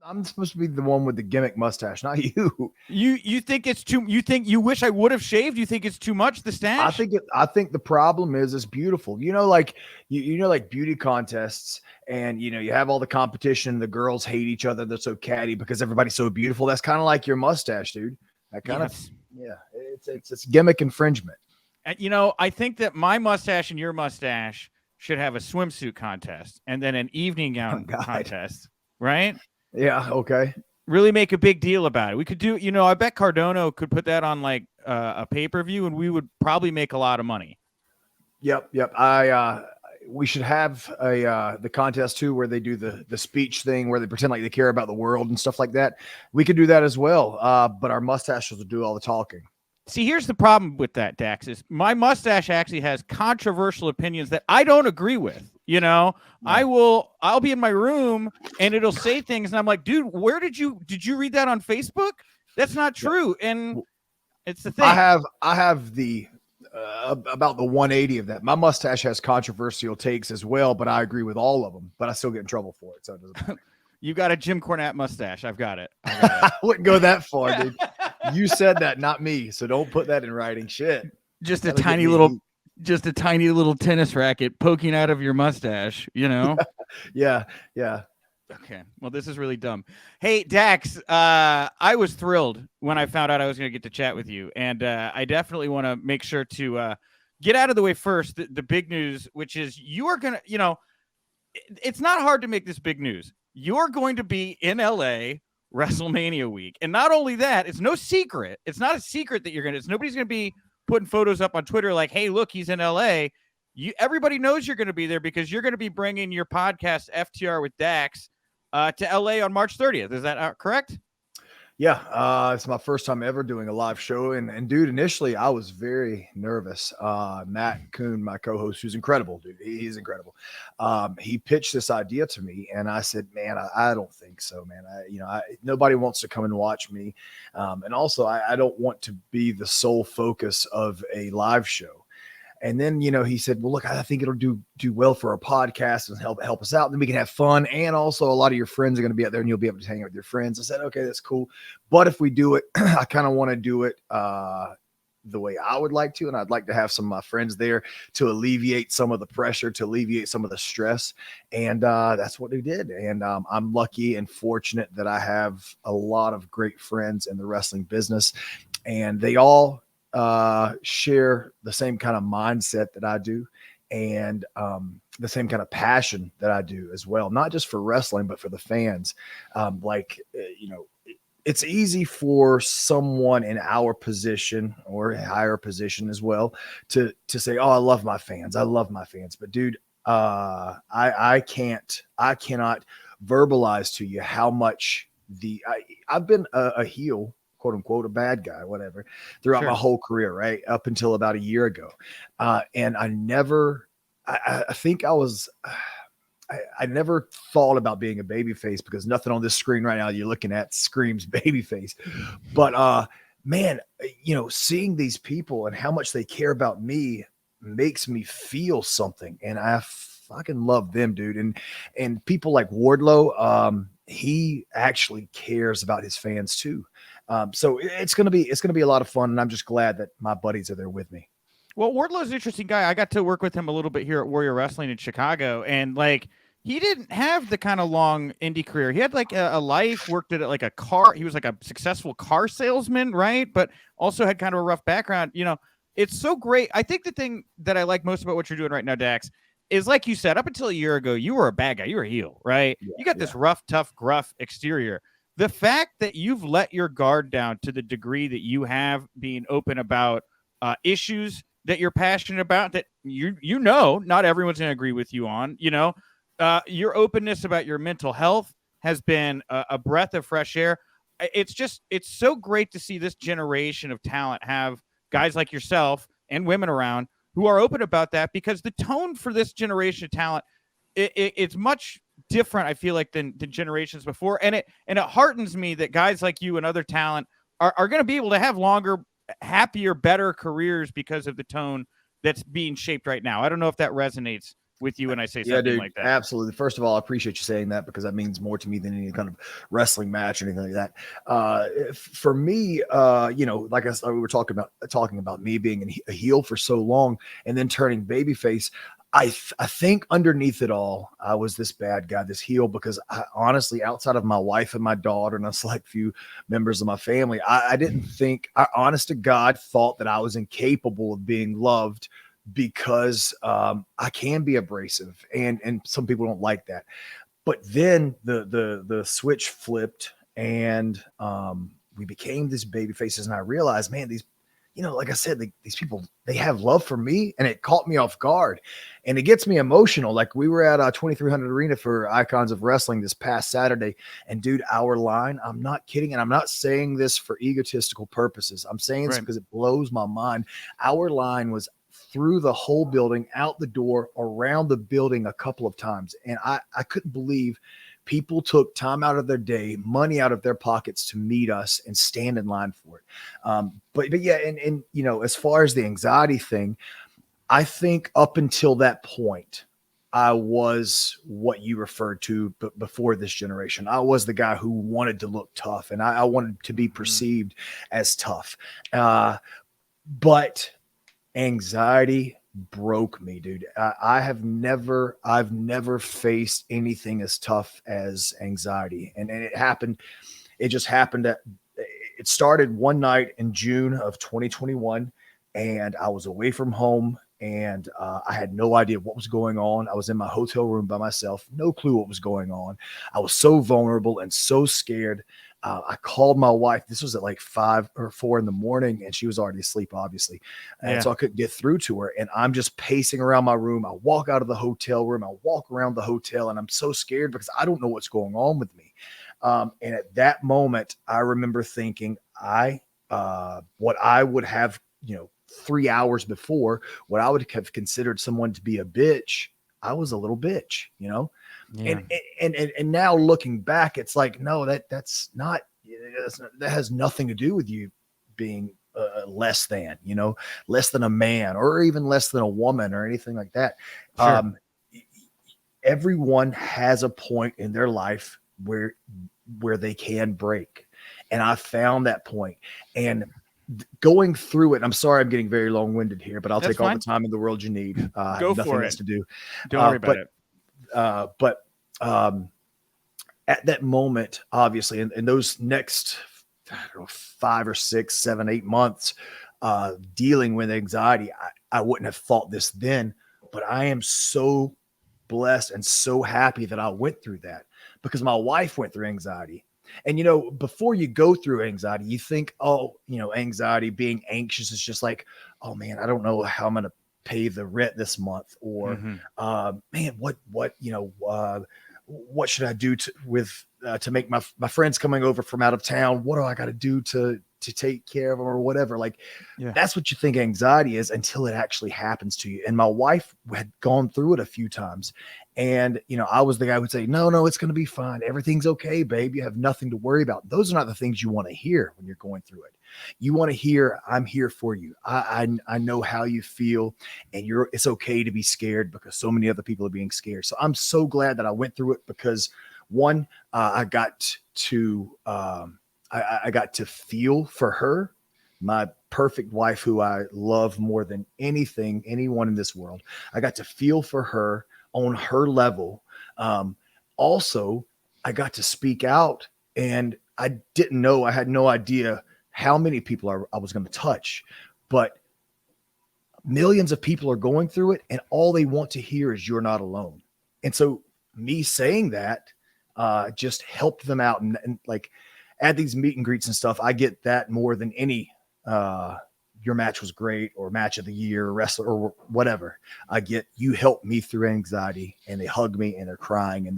I'm supposed to be the one with the gimmick mustache, not you. You think it's too? You think you wish I would have shaved? You think it's too much? The stash? I think the problem is it's beautiful. Like like beauty contests, and you have all the competition. The girls hate each other. They're so catty because everybody's so beautiful. That's kind of like your mustache, dude. That kind of yeah. It's gimmick infringement. I think that my mustache and your mustache should have a swimsuit contest and then an evening gown contest, right? Yeah. Okay. Really make a big deal about it. We could do, I bet Cardano could put that on like a pay-per-view and we would probably make a lot of money. Yep. We should have the contest too, where they do the speech thing, where they pretend like they care about the world and stuff like that. We could do that as well. But our mustaches will do all the talking. See, here's the problem with that, Dax, is my mustache actually has controversial opinions that I don't agree with. Yeah. I'll be in my room and it'll say things and I'm like, dude, where did you read that on Facebook? That's not true. Yeah. And it's the thing. I have the about the 180 of that. My mustache has controversial takes as well, but I agree with all of them, but I still get in trouble for it. So it doesn't matter. You got a Jim Cornette mustache. I've got it. I wouldn't go that far, dude. You said that, not me. So don't put that in writing. Shit. Just a tiny little tennis racket poking out of your mustache, Yeah. Okay. Well, this is really dumb. Hey, Dax, I was thrilled when I found out I was going to get to chat with you. And I definitely want to make sure to get out of the way first, the big news, which is you are going to, it's not hard to make this big news. You're going to be in LA WrestleMania week. And not only that, it's no secret. It's not a secret that nobody's going to be putting photos up on Twitter like, hey, look, he's in LA. Everybody knows you're going to be there because you're going to be bringing your podcast FTR with Dax to LA on March 30th. Is that correct? Yeah. It's my first time ever doing a live show. And dude, initially I was very nervous. Matt Kuhn, my co-host, who's incredible, dude. He's incredible. He pitched this idea to me and I said, man, I don't think so, man. Nobody wants to come and watch me. And also I don't want to be the sole focus of a live show. And then, he said, well, look, I think it'll do well for our podcast and help us out. And then we can have fun. And also a lot of your friends are going to be out there and you'll be able to hang out with your friends. I said, okay, that's cool. But if we do it, I kind of want to do it the way I would like to. And I'd like to have some of my friends there to alleviate some of the pressure, to alleviate some of the stress. And that's what we did. And I'm lucky and fortunate that I have a lot of great friends in the wrestling business. And they all share the same kind of mindset that I do and the same kind of passion that I do as well, not just for wrestling, but for the fans. It's easy for someone in our position or a higher position as well to say, oh, I love my fans. But dude, I cannot verbalize to you how much I've been a heel, quote unquote, a bad guy, whatever, throughout my whole career, right? Up until about a year ago. And I never thought about being a babyface because nothing on this screen right now you're looking at screams babyface. But man, seeing these people and how much they care about me makes me feel something. And I fucking love them, dude. And people like Wardlow, he actually cares about his fans too. So it's going to be a lot of fun. And I'm just glad that my buddies are there with me. Well, Wardlow's an interesting guy. I got to work with him a little bit here at Warrior Wrestling in Chicago. And like, he didn't have the kind of long indie career. He had like a life, worked at like a car. He was like a successful car salesman, right? But also had kind of a rough background. It's so great. I think the thing that I like most about what you're doing right now, Dax, is like you said, up until a year ago, you were a bad guy. You were a heel, right? Yeah, you got this rough, tough, gruff exterior. The fact that you've let your guard down to the degree that you have, being open about issues that you're passionate about, that not everyone's going to agree with you on, your openness about your mental health has been a breath of fresh air. It's so great to see this generation of talent have guys like yourself and women around who are open about that, because the tone for this generation of talent, it's much different, I feel like, than generations before. And it heartens me that guys like you and other talent are going to be able to have longer, happier, better careers because of the tone that's being shaped right now. I don't know if that resonates with you when I say Yeah, something dude, like that. absolutely. First of all, I appreciate you saying that because that means more to me than any kind of wrestling match or anything like that. For me, like I said, we were talking about me being a heel for so long and then turning babyface. I think underneath it all, I was this bad guy, this heel, because I honestly, outside of my wife and my daughter and a select few members of my family, I didn't think, I honest to God, thought that I was incapable of being loved because I can be abrasive, and some people don't like that. But then the switch flipped, and we became these baby faces, and I realized, man, these, like I said, these people, they have love for me, and it caught me off guard, and it gets me emotional. Like, we were at 2300 Arena for Icons of Wrestling this past Saturday, and dude, our line, I'm not kidding, and I'm not saying this for egotistical purposes. I'm saying this because it blows my mind. Our line was through the whole building, out the door, around the building a couple of times. And I couldn't believe people took time out of their day, money out of their pockets to meet us and stand in line for it. But yeah, and as far as the anxiety thing, I think up until that point, I was what you referred to before this generation. I was the guy who wanted to look tough, and I wanted to be perceived as tough. But anxiety broke me, dude. I've never faced anything as tough as anxiety. And it happened. It just happened it started one night in June of 2021, and I was away from home, and I had no idea what was going on. I was in my hotel room by myself, no clue what was going on. I was so vulnerable and so scared. I called my wife. This was at like 5 or 4 in the morning, and she was already asleep, obviously. And so I couldn't get through to her. And I'm just pacing around my room. I walk out of the hotel room. I walk around the hotel, and I'm so scared because I don't know what's going on with me. And at that moment, I remember thinking, what I would have, 3 hours before, what I would have considered someone to be a bitch, I was a little bitch, Yeah. And now looking back, it's like, no, that's not, that has nothing to do with you being less than, less than a man, or even less than a woman, or anything like that. Sure. Everyone has a point in their life where they can break. And I found that point. And going through it, I'm sorry I'm getting very long-winded here, but I'll take all the time in the world you need. I have nothing else to do. Don't worry about it. But at that moment, obviously, in those next 5 or 6, 7, 8 months, dealing with anxiety, I wouldn't have thought this then, but I am so blessed and so happy that I went through that, because my wife went through anxiety. And, before you go through anxiety, you think, anxiety, being anxious is just like, oh man, I don't know how I'm going to pay the rent this month, or man, what should I do to make my friends coming over from out of town? What do I got to do to take care of them, or whatever? Like, that's what you think anxiety is until it actually happens to you. And my wife had gone through it a few times, and I was the guy who would say, no, it's going to be fine, everything's okay, babe, you have nothing to worry about. Those are not the things you want to hear when you're going through it. You want to hear, I'm here for you. I know how you feel, and it's okay to be scared, because so many other people are being scared. So I'm so glad that I went through it, because one, I got to feel for her, my perfect wife, who I love more than anyone in this world. I got to feel for her on her level. Also, I got to speak out, and I had no idea how many people I was going to touch, but millions of people are going through it, and all they want to hear is you're not alone. And so me saying that just helped them out. And like, at these meet and greets and stuff, I get that more than any your match was great, or match of the year, or wrestler, or whatever. I get, you helped me through anxiety, and they hug me and they're crying. And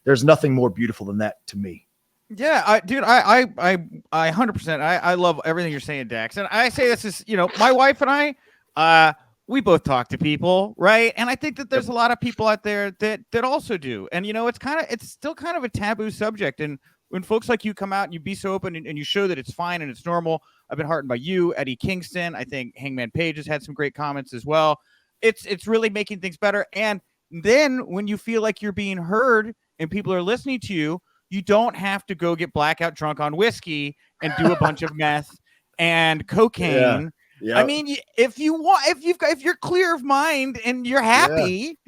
there's nothing more beautiful than that to me. Yeah, I 100%. I love everything you're saying, Dax. And I say this is, my wife and I, we both talk to people, right? And I think that there's a lot of people out there that also do. And it's still kind of a taboo subject. And when folks like you come out and you be so open, and you show that it's fine and it's normal. I've been heartened by you, Eddie Kingston. I think Hangman Page has had some great comments as well. It's really making things better. And Then when you feel like you're being heard and people are listening to you, you don't have to go get blackout drunk on whiskey and do a bunch of meth and cocaine. Yeah. I mean, if you're clear of mind and you're happy,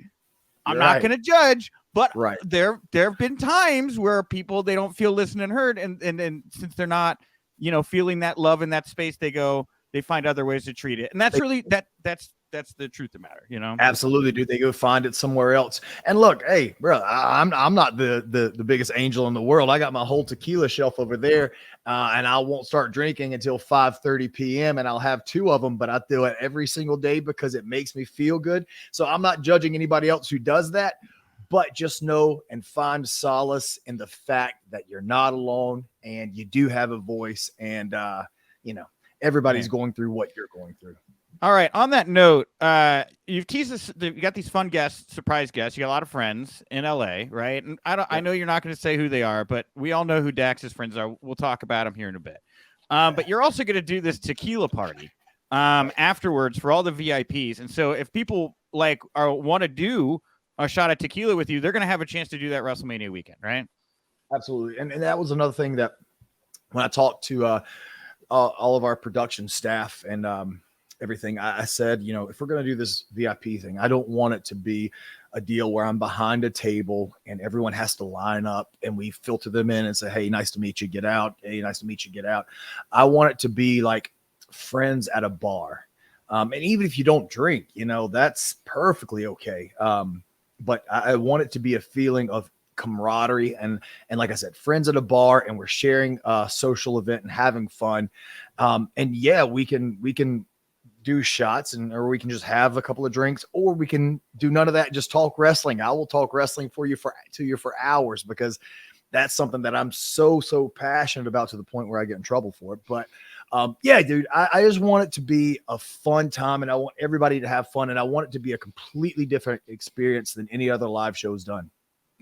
I'm not going to judge. But there have been times where people, they don't feel listened and heard, and since they're not, feeling that love in that space, they find other ways to treat it, and that's really that's the truth of the matter, Absolutely, dude. They go find it somewhere else. And look, hey, bro, I'm not the biggest angel in the world. I got my whole tequila shelf over there, and I won't start drinking until 5:30 p.m. and I'll have 2 of them, but I do it every single day because it makes me feel good. So I'm not judging anybody else who does that, but just know and find solace in the fact that you're not alone and you do have a voice, and everybody's going through what you're going through. All right. On that note, you've teased us. You got these fun guests, surprise guests. You got a lot of friends in LA, right? And I know you're not going to say who they are, but we all know who Dax's friends are. We'll talk about them here in a bit. But you're also going to do this tequila party afterwards for all the VIPs. And so if people want to do a shot at tequila with you, they're going to have a chance to do that WrestleMania weekend, right? Absolutely. And that was another thing that when I talked to all of our production staff and everything, I said, if we're going to do this VIP thing, I don't want it to be a deal where I'm behind a table and everyone has to line up and we filter them in and say, hey, nice to meet you, get out. Hey, nice to meet you, get out. I want it to be like friends at a bar. And even if you don't drink, that's perfectly okay. But I want it to be a feeling of camaraderie and like I said, friends at a bar, and we're sharing a social event and having fun. And yeah, we can do shots or we can just have a couple of drinks, or we can do none of that. Just talk wrestling. I will talk wrestling to you for hours, because that's something that I'm so passionate about, to the point where I get in trouble for it. But yeah, dude, I just want it to be a fun time, and I want everybody to have fun, and I want it to be a completely different experience than any other live shows done.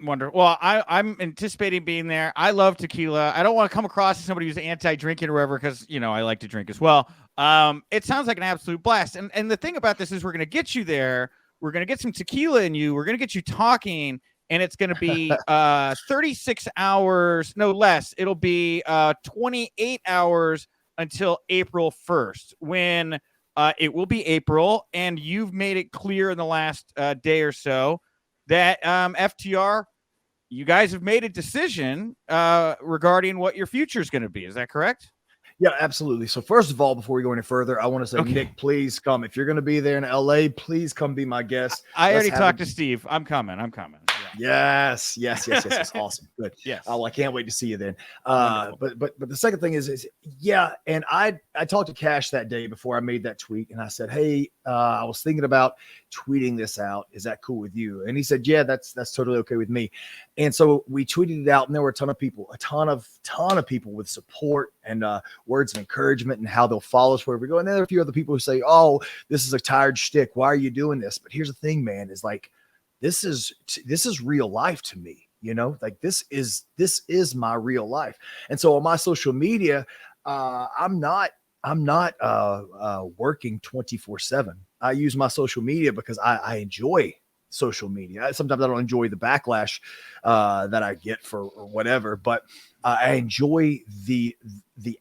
Wonderful. Well, I'm anticipating being there. I love tequila. I don't want to come across as somebody who's anti-drinking or whatever, because I like to drink as well. It sounds like an absolute blast. And the thing about this is, we're going to get you there. We're going to get some tequila in you. We're going to get you talking, and it's going to be 36 hours, no less. It'll be 28 hours until April 1st, when it will be April, and you've made it clear in the last day or so that FTR, you guys have made a decision regarding what your future is going to be. Is that correct? Yeah, absolutely. So first of all, before we go any further, I want to say, Nick, please come. If you're going to be there in LA, please come be my guest. I already talked to Steve. I'm coming. Yeah. Yes. Awesome. Good. Yes. Oh, I can't wait to see you then. But the second thing is yeah. And I talked to Cash that day before I made that tweet, and I said, hey, I was thinking about tweeting this out. Is that cool with you? And he said, yeah, that's totally okay with me. And so we tweeted it out, and there were a ton of people with support and words of encouragement and how they'll follow us wherever we go. And then there are a few other people who say, oh, this is a tired shtick. Why are you doing this? But here's the thing, man, is like, this is real life to me, like this is my real life. And so on my social media, I'm not working 24/7. I use my social media because I enjoy social media. Sometimes I don't enjoy the backlash that I get for whatever, but I enjoy the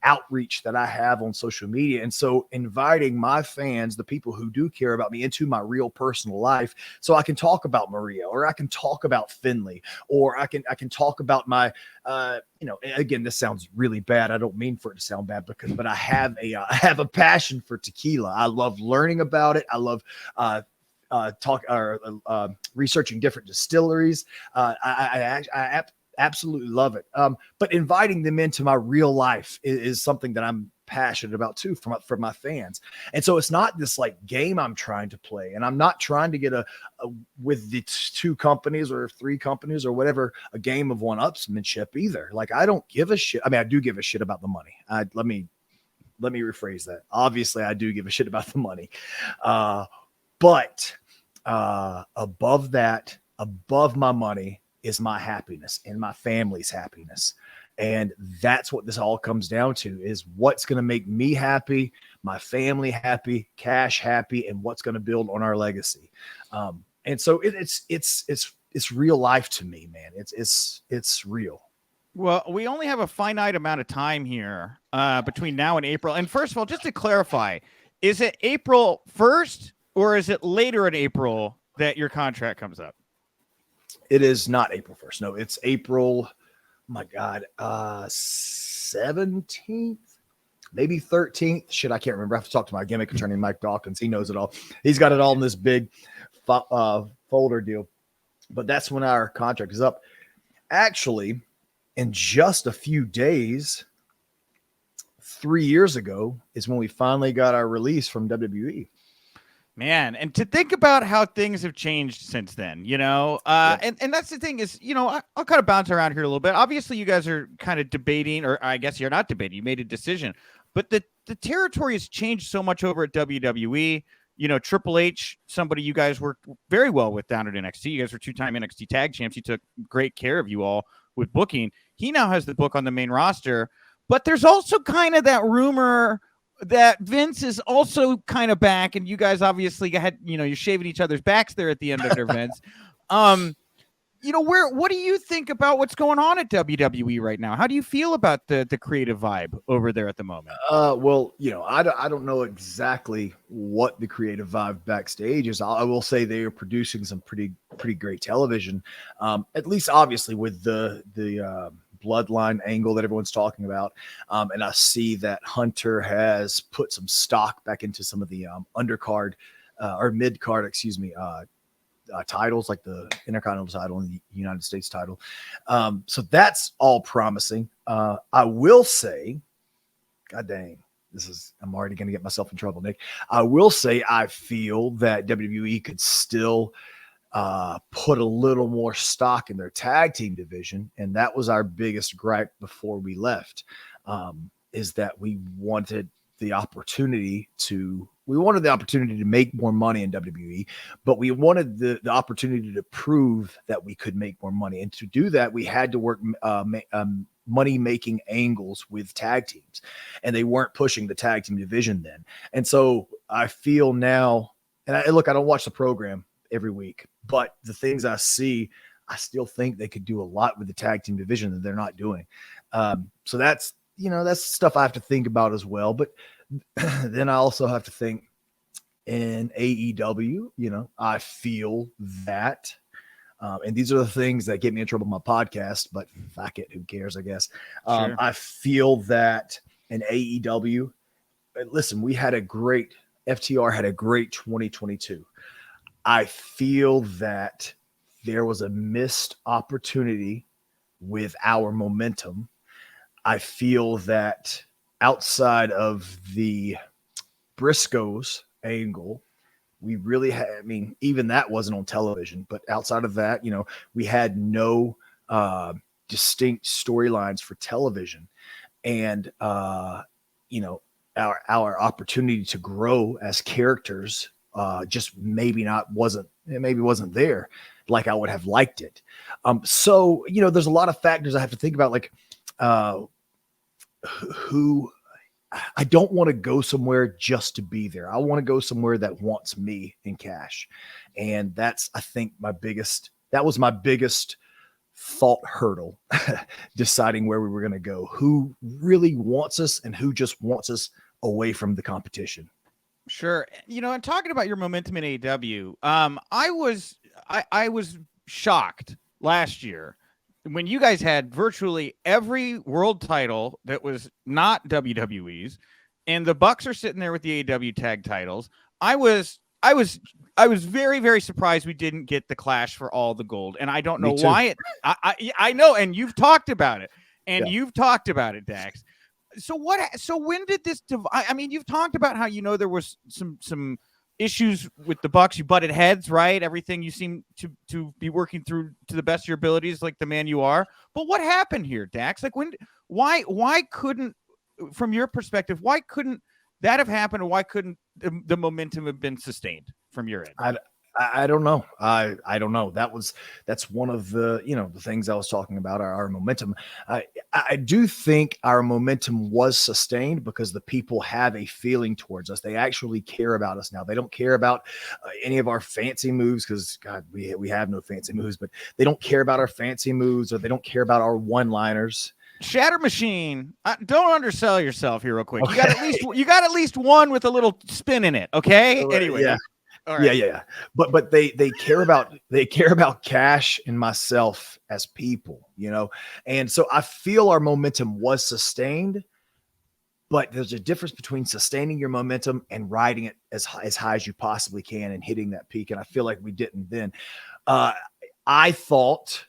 outreach that I have on social media. And so inviting my fans, the people who do care about me, into my real personal life, so I can talk about Maria, or I can talk about Finley, or I can talk about my, again, this sounds really bad. I don't mean for it to sound bad, but I have a passion for tequila. I love learning about it. I love, researching different distilleries. I absolutely love it. But inviting them into my real life is something that I'm passionate about too, for my fans. And so it's not this like game I'm trying to play, and I'm not trying to get with the 2 companies or 3 companies or whatever, a game of one-upsmanship either. Like, I don't give a shit. I mean, I do give a shit about the money. Let me rephrase that. Obviously, I do give a shit about the money. But above that, above my money, is my happiness and my family's happiness. And that's what this all comes down to, is what's going to make me happy, my family happy, Cash happy, and what's going to build on our legacy. And so it's real life to me, man. It's real. Well, we only have a finite amount of time here between now and April. And first of all, just to clarify, is it April 1st or is it later in April that your contract comes up? It is not April 1st. No, it's April, my God, 17th, maybe 13th. Shit, I can't remember. I have to talk to my gimmick attorney, Mike Dawkins. He knows it all. He's got it all in this big folder deal. But that's when our contract is up. Actually, in just a few days, 3 years ago, is when we finally got our release from WWE. Man, and to think about how things have changed since then, you know, and that's the thing is, you know, I'll kind of bounce around here a little bit. Obviously, you guys are kind of debating, or I guess you're not debating. You made a decision, but the territory has changed so much over at WWE. You know, Triple H, somebody you guys worked very well with down at NXT. You guys were 2-time NXT tag champs. He took great care of you all with booking. He now has the book on the main roster, but there's also kind of that rumor that Vince is also kind of back, and you guys obviously had, you know, you're shaving each other's backs there at the end of their events. You know, what do you think about what's going on at WWE right now? How do you feel about the creative vibe over there at the moment? Well, you know, I don't know exactly what the creative vibe backstage is. I will say they are producing some pretty great television. At least obviously with the bloodline angle that everyone's talking about. And I see that Hunter has put some stock back into some of the undercard or mid-card, titles, like the Intercontinental title and the United States title. So that's all promising. I will say, God dang, I'm already going to get myself in trouble, Nick. I will say I feel that WWE could still put a little more stock in their tag team division. And that was our biggest gripe before we left, is that we wanted the opportunity to make more money in WWE, but we wanted the opportunity to prove that we could make more money. And to do that, we had to work money-making angles with tag teams, and they weren't pushing the tag team division then. And so I feel now, and I don't watch the program every week, but the things I see, I still think they could do a lot with the tag team division that they're not doing. So that's stuff I have to think about as well. But then I also have to think in AEW, you know, I feel that, and these are the things that get me in trouble with my podcast, but fuck it, who cares, I guess. Sure. I feel that in AEW, listen, FTR had a great 2022. I feel that there was a missed opportunity with our momentum. I feel that outside of the Briscoes angle, we really had, even that wasn't on television, but outside of that, you know, we had no distinct storylines for television. And, you know, our opportunity to grow as characters just wasn't there like I would have liked it. So, you know, there's a lot of factors I have to think about, like who I don't want to go somewhere just to be there. I want to go somewhere that wants me in cash. And that's, I think, that was my biggest thought hurdle, deciding where we were going to go, who really wants us and who just wants us away from the competition. Sure. You know, and talking about your momentum in AEW, I was shocked last year when you guys had virtually every world title that was not WWE's, and the Bucks are sitting there with the AEW tag titles. I was very, very surprised we didn't get the Clash for all the gold, and I don't know why. I know, and you've talked about it, You've talked about it, Dax. So when did this? I mean, you've talked about how, you know, there was some issues with the Bucks. You butted heads, right? Everything you seem to be working through to the best of your abilities, like the man you are. But what happened here, Dax? Like, why couldn't, from your perspective, why couldn't that have happened, or why couldn't the momentum have been sustained from your end? I don't know. I don't know. That's one of the the things I was talking about. Our momentum. I do think our momentum was sustained because the people have a feeling towards us. They actually care about us now. They don't care about any of our fancy moves because God, we have no fancy moves. But they don't care about our fancy moves, or they don't care about our one-liners. Shatter Machine. Don't undersell yourself here, real quick. Okay. You got at least one with a little spin in it. Okay. Anyway. Yeah. All right. Yeah. But they care about Cash and myself as people, and so I feel our momentum was sustained. But there's a difference between sustaining your momentum and riding it as high as you possibly can and hitting that peak. And I feel like we didn't then. I thought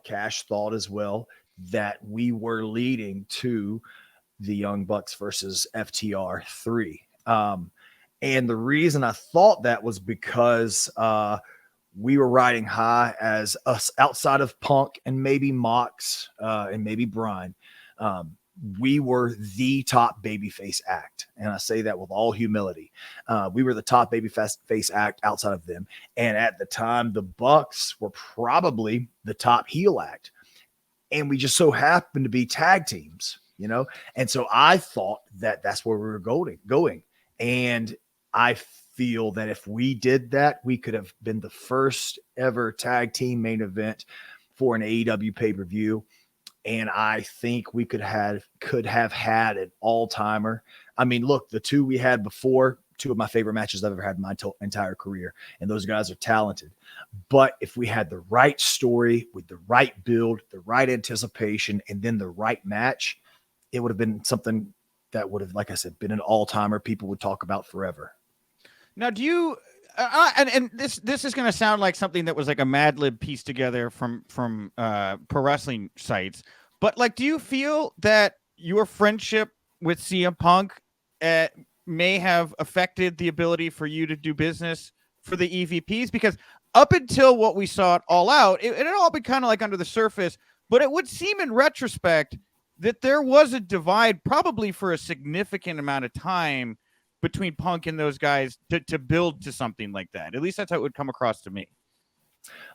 Cash thought as well that we were leading to the Young Bucks versus FTR 3. And the reason I thought that was because we were riding high as us outside of Punk and maybe Mox and maybe Brian. We were the top babyface act. And I say that with all humility. We were the top babyface act outside of them. And at the time, the Bucks were probably the top heel act. And we just so happened to be tag teams, And so I thought that that's where we were going. And I feel that if we did that, we could have been the first ever tag team main event for an AEW pay-per-view. And I think we could have had an all-timer. I mean, look, the two we had before, two of my favorite matches I've ever had in my entire career. And those guys are talented. But if we had the right story with the right build, the right anticipation, and then the right match, it would have been something that would have, like I said, been an all-timer people would talk about forever. Now, do you and this is going to sound like something that was like a Mad Lib piece together from pro wrestling sites, but like, do you feel that your friendship with CM Punk may have affected the ability for you to do business for the EVPs? Because up until what we saw at All Out, it had all been kind of like under the surface, but it would seem in retrospect that there was a divide probably for a significant amount of time between Punk and those guys to build to something like that. At least that's how it would come across to me.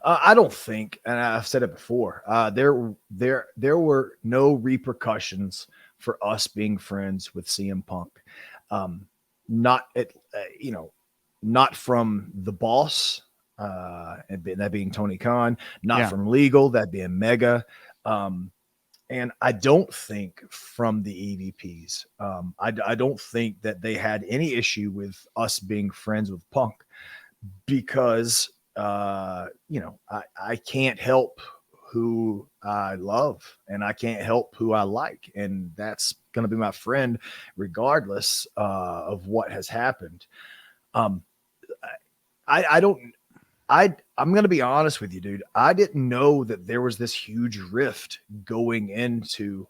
I don't think, and I've said it before, there were no repercussions for us being friends with CM Punk. Not from the boss, and that being Tony Khan, not from legal, that being Mega. And I don't think from the EVPs, I don't think that they had any issue with us being friends with Punk because, I can't help who I love and I can't help who I like. And that's going to be my friend regardless of what has happened. I'm going to be honest with you, dude. I didn't know that there was this huge rift going into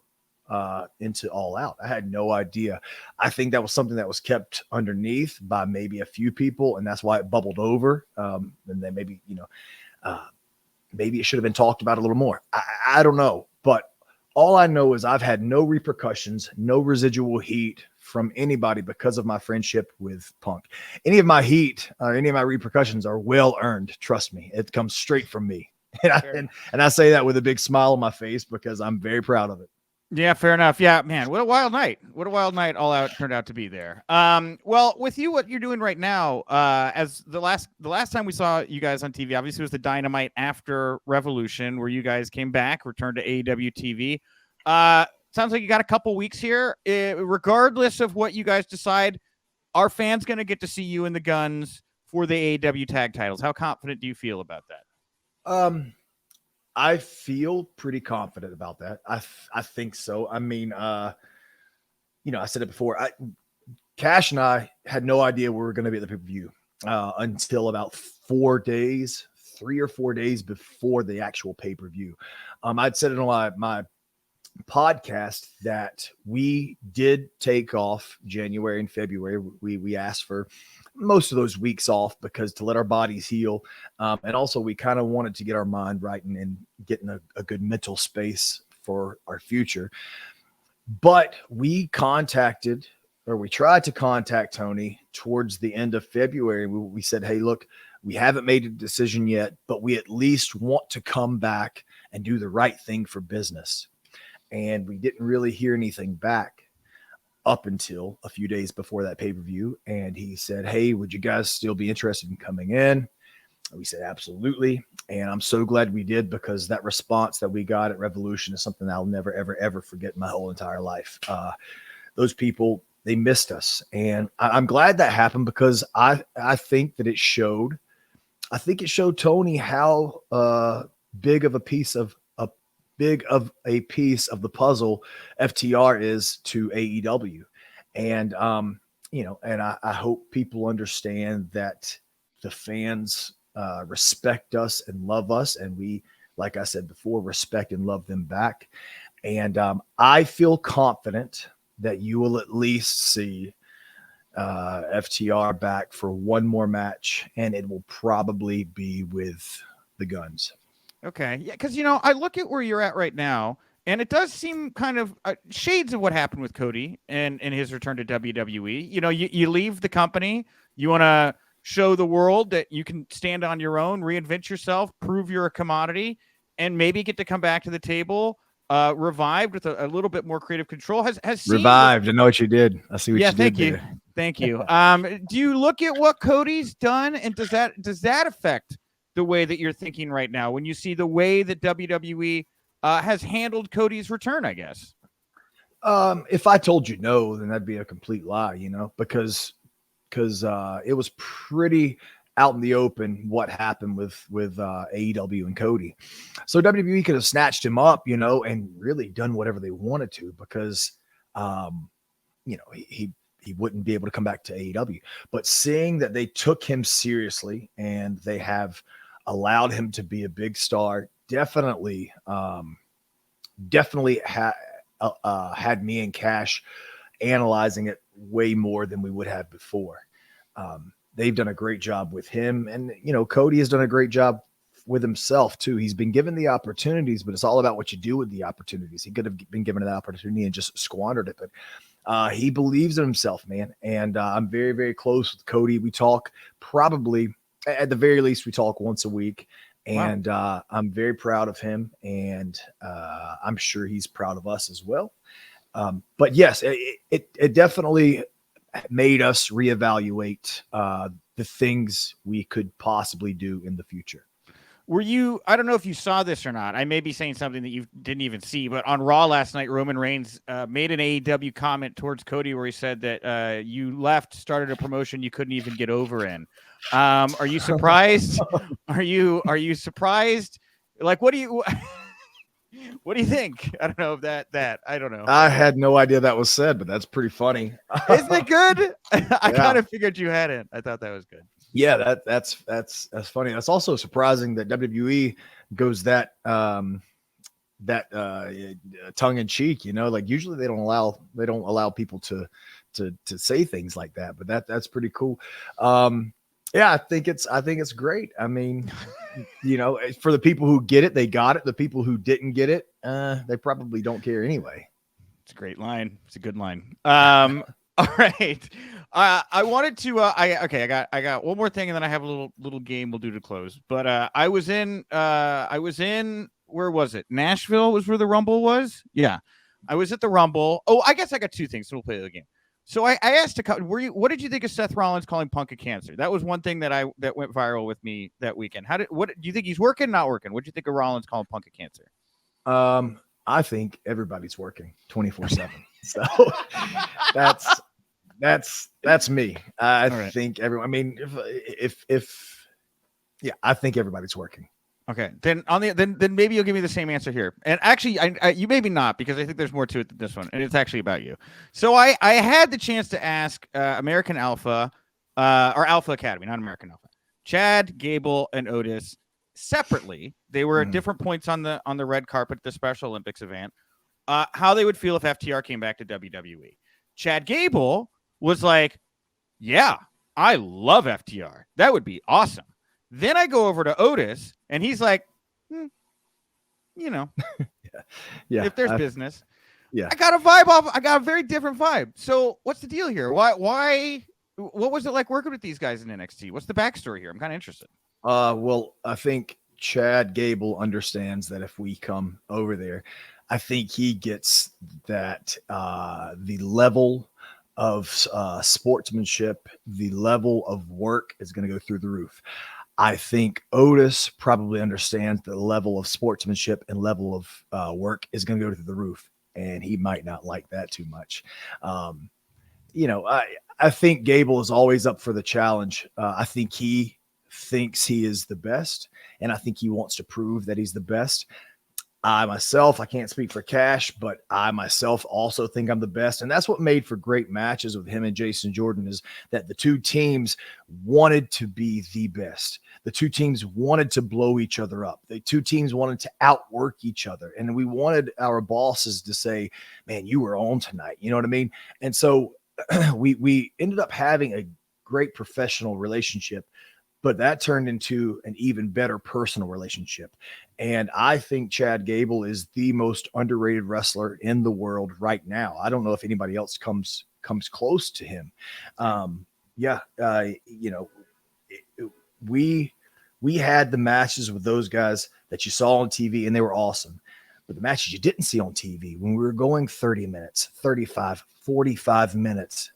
All Out. I had no idea. I think that was something that was kept underneath by maybe a few people, and that's why it bubbled over. And then maybe it should have been talked about a little more. I don't know, but all I know is I've had no repercussions, no residual heat from anybody because of my friendship with Punk. Any of my heat or any of my repercussions are well earned. Trust me, it comes straight from me. And I say that with a big smile on my face because I'm very proud of it. Yeah, fair enough. Yeah, man, what a wild night. What a wild night All Out turned out to be there. Well, with you, what you're doing right now, as the last time we saw you guys on TV, obviously was the Dynamite after Revolution, where you guys came back, returned to AEW TV. Sounds like you got a couple weeks here. Regardless of what you guys decide, are fans going to get to see you in the guns for the AEW tag titles? How confident do you feel about that? I feel pretty confident about that. I think so. I mean, I said it before. Cash and I had no idea we were going to be at the pay-per-view until about 3 or 4 days before the actual pay-per-view. I'd said it on my podcast that we did take off January and February. We asked for most of those weeks off because to let our bodies heal. And also we kind of wanted to get our mind right and get in a good mental space for our future. But we contacted or we tried to contact Tony towards the end of February. We said, hey, look, we haven't made a decision yet, but we at least want to come back and do the right thing for business. And we didn't really hear anything back up until a few days before that pay-per-view. And he said, hey, would you guys still be interested in coming in? We said, absolutely. And I'm so glad we did, because that response that we got at Revolution is something I'll never, ever, ever forget in my whole entire life. Those people, they missed us. And I'm glad that happened, because I think that it showed Tony how big of a piece of the puzzle FTR is to AEW. And, and I hope people understand that the fans respect us and love us. And we, like I said before, respect and love them back. And I feel confident that you will at least see FTR back for one more match, and it will probably be with the Guns. Okay. Yeah. Because, I look at where you're at right now, and it does seem kind of shades of what happened with Cody and his return to WWE. You leave the company, you want to show the world that you can stand on your own, reinvent yourself, prove you're a commodity, and maybe get to come back to the table revived with a little bit more creative control. Has revived. I know what you did. I see what you did. Thank you. Thank you. Do you look at what Cody's done, and does that affect the way that you're thinking right now when you see the way that WWE has handled Cody's return, I guess? If I told you no, then that'd be a complete lie, because it was pretty out in the open what happened with AEW and Cody. So WWE could have snatched him up, and really done whatever they wanted to, because, he wouldn't be able to come back to AEW. But seeing that they took him seriously and they have allowed him to be a big star, definitely had me and Cash analyzing it way more than we would have before. They've done a great job with him, and Cody has done a great job with himself too. He's been given the opportunities, but it's all about what you do with the opportunities. He could have been given an opportunity and just squandered it, but he believes in himself, man. And I'm very, very close with Cody. We talk probably, at the very least, we talk once a week. And I'm very proud of him, and I'm sure he's proud of us as well. But yes, it definitely made us reevaluate the things we could possibly do in the future. I don't know if you saw this or not. I may be saying something that you didn't even see, but on Raw last night, Roman Reigns made an AEW comment towards Cody where he said that you left, started a promotion you couldn't even get over in. Are you surprised? Are you surprised? Like, what do you think? I don't know if that I don't know. I had no idea that was said, but that's pretty funny. Isn't it good? I kind of figured you had it. I thought that was good. Yeah, that's funny. That's also surprising that WWE goes that tongue in cheek. Like usually they don't allow people to say things like that. But that's pretty cool. Yeah, I think it's great. I mean, for the people who get it, they got it. The people who didn't get it, they probably don't care anyway. It's a great line. It's a good line. All right. I wanted to. I got one more thing, and then I have a little game we'll do to close. But I was in. Where was it? Nashville was where the Rumble was. Yeah, I was at the Rumble. Oh, I guess I got two things. So we'll play the game. So I asked what did you think of Seth Rollins calling Punk a cancer? That was one thing that went viral with me that weekend. What do you think he's working, not working? What do you think of Rollins calling Punk a cancer? I think everybody's working 24/7. So that's me. I think everyone. I mean, if I think everybody's working. Okay, then then maybe you'll give me the same answer here. And actually, you maybe not, because I think there's more to it than this one, and it's actually about you. So I had the chance to ask American Alpha, or Alpha Academy, not American Alpha, Chad, Gable, and Otis separately. They were at different points on the red carpet, the Special Olympics event. How they would feel if FTR came back to WWE. Chad Gable was like, "Yeah, I love FTR. That would be awesome." Then I go over to Otis, and he's like, yeah. If there's business. Yeah. I got a vibe off. I got a very different vibe. So what's the deal here? Why? What was it like working with these guys in NXT? What's the backstory here? I'm kind of interested. Well, I think Chad Gable understands that if we come over there, I think he gets that the level of sportsmanship, the level of work is going to go through the roof. I think Otis probably understands the level of sportsmanship and level of work is going to go through the roof, and he might not like that too much. I think Gable is always up for the challenge. I think he thinks he is the best, and I think he wants to prove that he's the best. I can't speak for Cash, but I myself also think I'm the best. And that's what made for great matches with him and Jason Jordan, is that the two teams wanted to be the best. The two teams wanted to blow each other up. The two teams wanted to outwork each other. And we wanted our bosses to say, man, you were on tonight. You know what I mean? And so we ended up having a great professional relationship, but that turned into an even better personal relationship. And I think Chad Gable is the most underrated wrestler in the world right now. I don't know if anybody else comes close to him. We had the matches with those guys that you saw on TV, and they were awesome. But the matches you didn't see on TV, when we were going 30 minutes, 35, 45 minutes,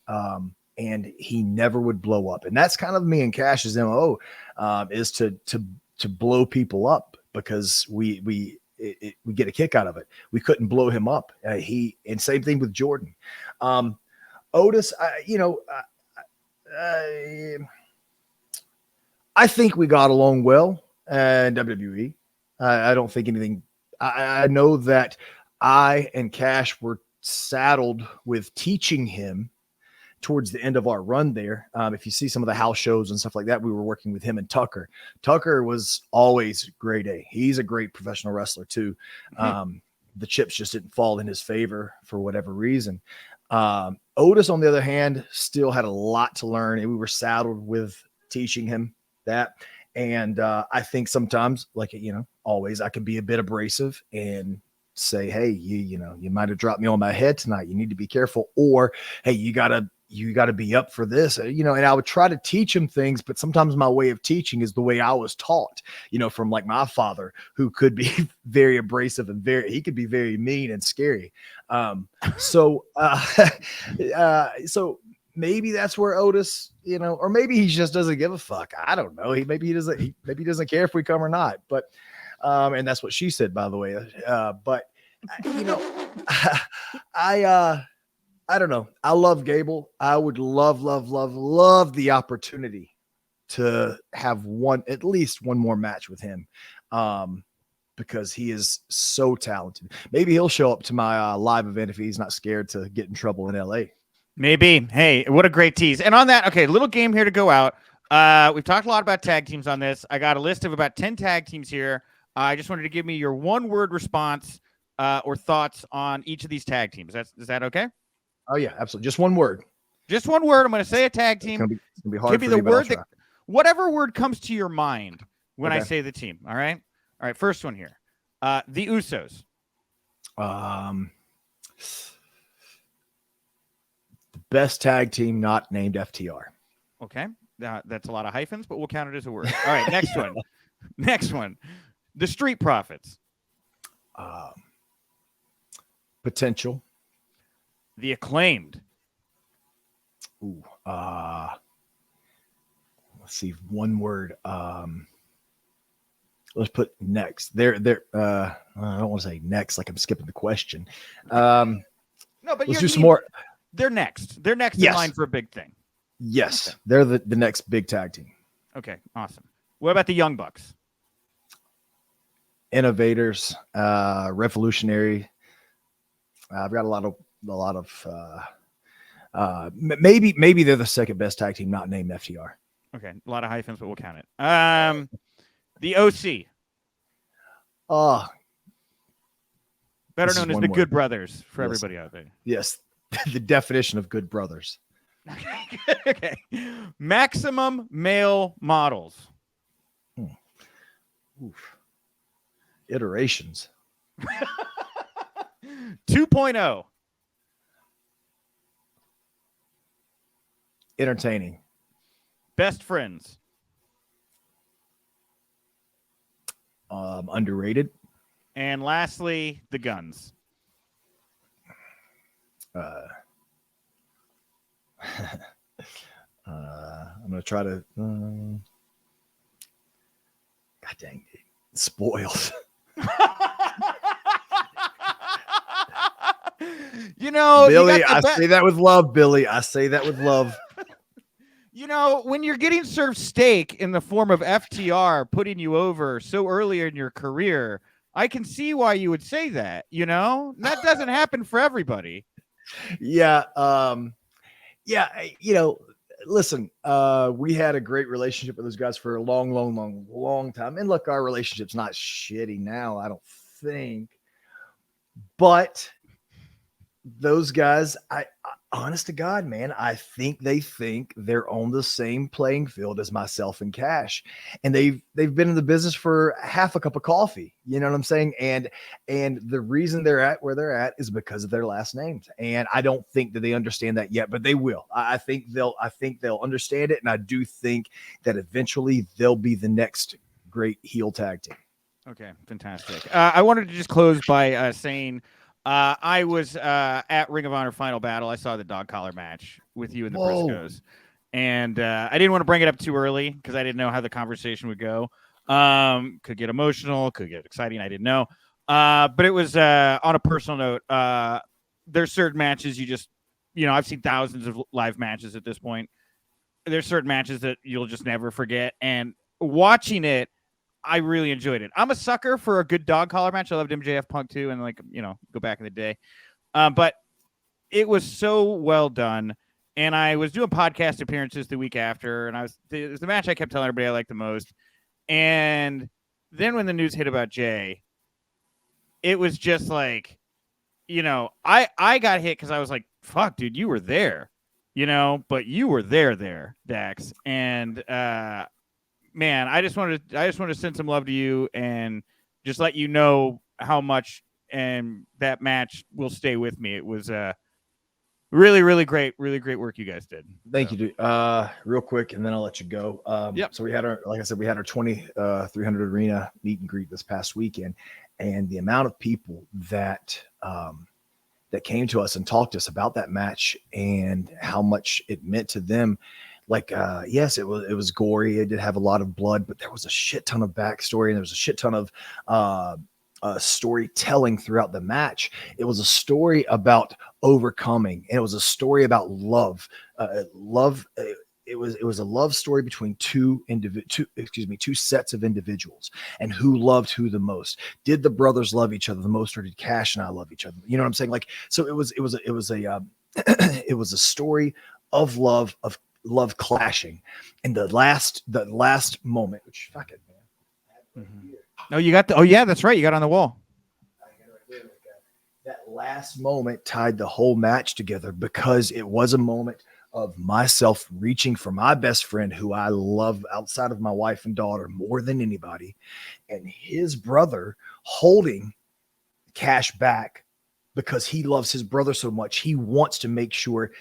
and he never would blow up. And that's kind of me and Cash's MO, is to blow people up, because we get a kick out of it. We couldn't blow him up. And same thing with Jordan. Otis, I think we got along well in WWE. I don't think anything. I know that I and Cash were saddled with teaching him towards the end of our run there. If you see some of the house shows and stuff like that, we were working with him and Tucker. Tucker was always grade A. He's a great professional wrestler too. The chips just didn't fall in his favor for whatever reason. Otis, on the other hand, still had a lot to learn, and we were saddled with teaching him that. And I think sometimes, always, I can be a bit abrasive and say, hey, you might have dropped me on my head tonight. You need to be careful. Or, hey, you gotta be up for this, and I would try to teach him things, but sometimes my way of teaching is the way I was taught, from like my father, who could be very abrasive and he could be very mean and scary. So maybe that's where Otis, or maybe he just doesn't give a fuck. I don't know. Maybe he doesn't care if we come or not, but, and that's what she said, by the way. But I don't know. I love Gable. I would love the opportunity to have at least one more match with him, because he is so talented. Maybe he'll show up to my live event if he's not scared to get in trouble in LA. Maybe. Hey, what a great tease. And on that, okay, little game here to go out. We've talked a lot about tag teams on this. I got a list of about 10 tag teams here. I just wanted to give me your one-word response or thoughts on each of these tag teams. Is that okay? Oh yeah, absolutely. Just one word. Just one word. I'm going to say a tag team. It's gonna be hard. Give me the word whatever word comes to your mind when I say the team. All right. All right. First one here. The Usos. The best tag team not named FTR. Okay. That's a lot of hyphens, but we'll count it as a word. All right. Next one. Next one. The Street Profits. Potential. The Acclaimed. Ooh. Let's see. One word. Let's put next. They're I don't want to say next like I'm skipping the question. No, but let's do some more. They're next. They're next in line for a big thing. Yes. Okay. They're the next big tag team. Okay, awesome. What about the Young Bucks? Innovators, revolutionary. I've got a lot of maybe they're the second best tag team not named FTR. Okay, a lot of hyphens, but we'll count it. The OC. Better known as the Good Brothers for everybody out there. Yes, the definition of Good Brothers. Okay. Maximum Male Models. Oof. Iterations. 2.0. Entertaining. Best friends. Underrated. And lastly, the guns. I'm going to try to... God dang it. Spoiled. Billy, I say that with love, Billy. I say that with love. When you're getting served steak in the form of FTR putting you over so early in your career, I can see why you would say that. That doesn't happen for everybody. Yeah. Listen, we had a great relationship with those guys for a long time. And look, our relationship's not shitty now, I don't think. But those guys, I honest to God, man, I think they're on the same playing field as myself and Cash. And they've been in the business for half a cup of coffee. You know what I'm saying? And the reason they're at where they're at is because of their last names. And I don't think that they understand that yet, but they will. I think they'll understand it. And I do think that eventually they'll be the next great heel tag team. Okay, fantastic. I wanted to just close by saying I was at Ring of Honor Final Battle. I saw the dog collar match with you and the Briscoes. And I didn't want to bring it up too early because I didn't know how the conversation would go. Could get emotional, could get exciting. I didn't know. But it was on a personal note. There's certain matches you just, I've seen thousands of live matches at this point. There's certain matches that you'll just never forget. And watching it, I really enjoyed it. I'm a sucker for a good dog collar match. I loved MJF Punk too, and go back in the day. But it was so well done. And I was doing podcast appearances the week after, and it was the match I kept telling everybody I liked the most. And then when the news hit about Jay, it was just like, I got hit because I was like, fuck, dude, you were there, but you were there, Dax. And man, I just wanted to send some love to you and just let you know how much and that match will stay with me. It was really, really great work you guys did. Thank you, dude. Real quick, and then I'll let you go. Yep. So we had our 2300 arena meet and greet this past weekend, and the amount of people that came to us and talked to us about that match and how much it meant to them. Like, yes, it was gory. It did have a lot of blood, but there was a shit ton of backstory and there was a shit ton of storytelling throughout the match. It was a story about overcoming, and it was a story about love. It was a love story between two sets of individuals, and who loved who the most. Did the brothers love each other the most, or did Cash and I love each other? You know what I'm saying? Like, so it was a story of love clashing, and the last moment, which fuck it, man. Oh, you got that's right, you got on the wall. That last moment tied the whole match together, because it was a moment of myself reaching for my best friend, who I love outside of my wife and daughter more than anybody, and his brother holding Cash back because he loves his brother so much. He wants to make sure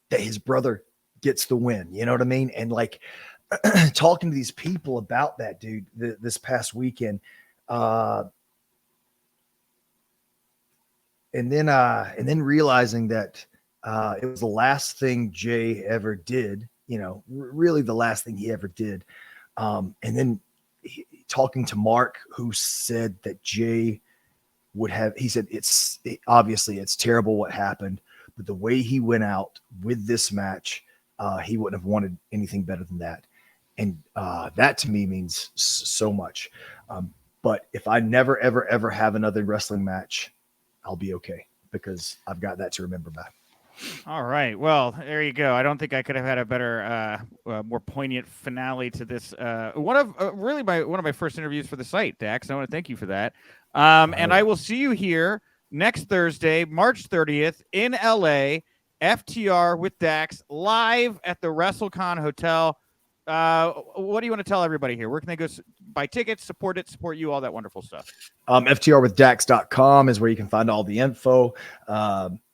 that his brother gets the win. You know what I mean? And like talking to these people about that, dude, this past weekend, and then realizing that it was the last thing Jay ever did, really the last thing he ever did. And then talking to Mark, who said that Jay he said, obviously it's terrible what happened, but the way he went out with this match, he wouldn't have wanted anything better than that. And that to me means so much. But if I never, ever, ever have another wrestling match, I'll be okay, because I've got that to remember back. All right. Well, there you go. I don't think I could have had a better, more poignant finale to this. One of my first interviews for the site, Dax. I want to thank you for that. And I will see you here next Thursday, March 30th in LA, FTR with Dax, live at the WrestleCon Hotel. What do you want to tell everybody here? Where can they go buy tickets, support you, all that wonderful stuff? FTRwithdax.com is where you can find all the info.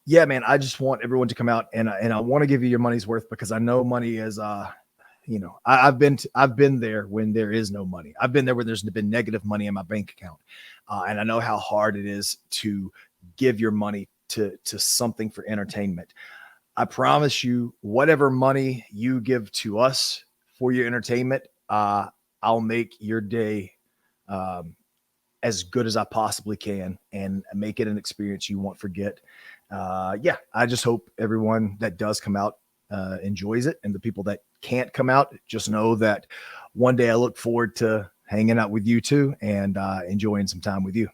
Yeah, man, I just want everyone to come out, and I want to give you your money's worth, because I know money is, I've been there when there is no money. I've been there when there's been negative money in my bank account. And I know how hard it is to give your money to something for entertainment. I promise you, whatever money you give to us for your entertainment, I'll make your day as good as I possibly can and make it an experience you won't forget. Yeah, I just hope everyone that does come out enjoys it. And the people that can't come out, just know that one day I look forward to hanging out with you too and enjoying some time with you.